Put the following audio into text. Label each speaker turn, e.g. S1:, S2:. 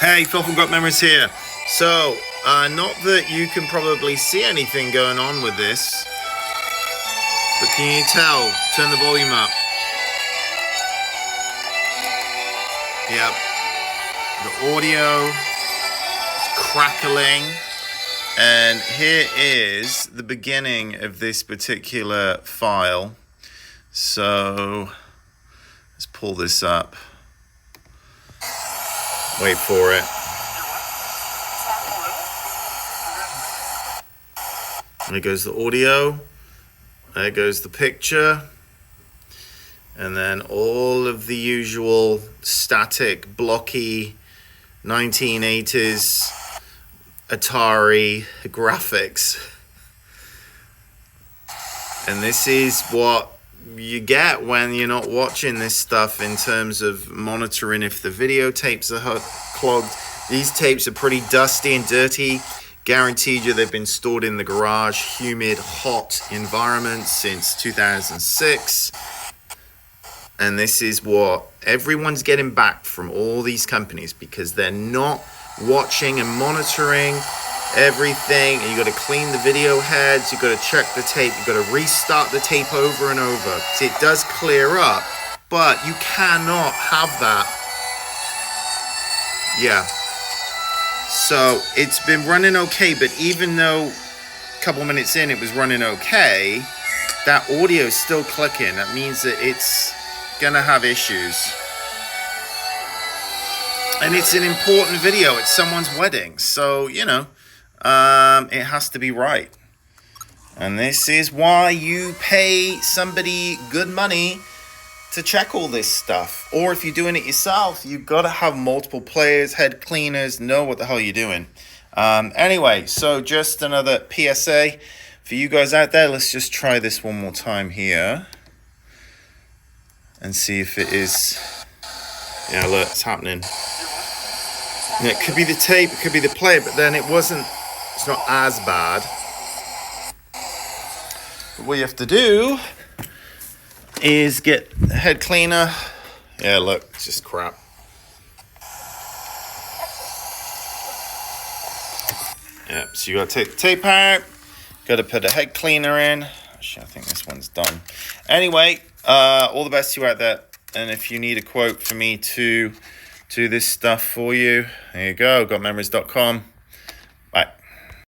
S1: Hey, Phil from Got Memories here. So, not that you can probably see anything going on with this, but can you tell? Turn the volume up. Yep. The audio is crackling. And here is the beginning of this particular file. So, let's pull this up. Wait for it. There goes the audio. There goes the picture. And then all of the usual static, blocky 1980s Atari graphics. And this is what you get when you're not watching this stuff in terms of monitoring if the videotapes are clogged. These tapes are pretty dusty and dirty. Guaranteed you they've been stored in the garage, humid, hot environment since 2006. And this is what everyone's getting back from all these companies because they're not watching and monitoring everything. And you got to clean the video heads, you got to check the tape, you got to restart the tape over and over. See, it does clear up, but you cannot have that. Yeah. So it's been running okay, but even though a couple minutes in it was running okay, that audio is still clicking. That means that it's gonna have issues. And it's an important video. It's someone's wedding, so you know, it has to be right. And this is why you pay somebody good money to check all this stuff. Or if you're doing it yourself, you've got to have multiple players, head cleaners, know what the hell you're doing. Anyway, so just another PSA for you guys out there. Let's just try this one more time here and see if it is. Yeah, look, it's happening. And it could be the tape, it could be the player, but then it's not as bad. But what you have to do is get the head cleaner. Yeah, look, it's just crap. Yeah, so you gotta take the tape out, gotta put a head cleaner in. Actually, I think this one's done. Anyway, all the best to you out there. And if you need a quote for me to do this stuff for you, there you go, gotmemories.com.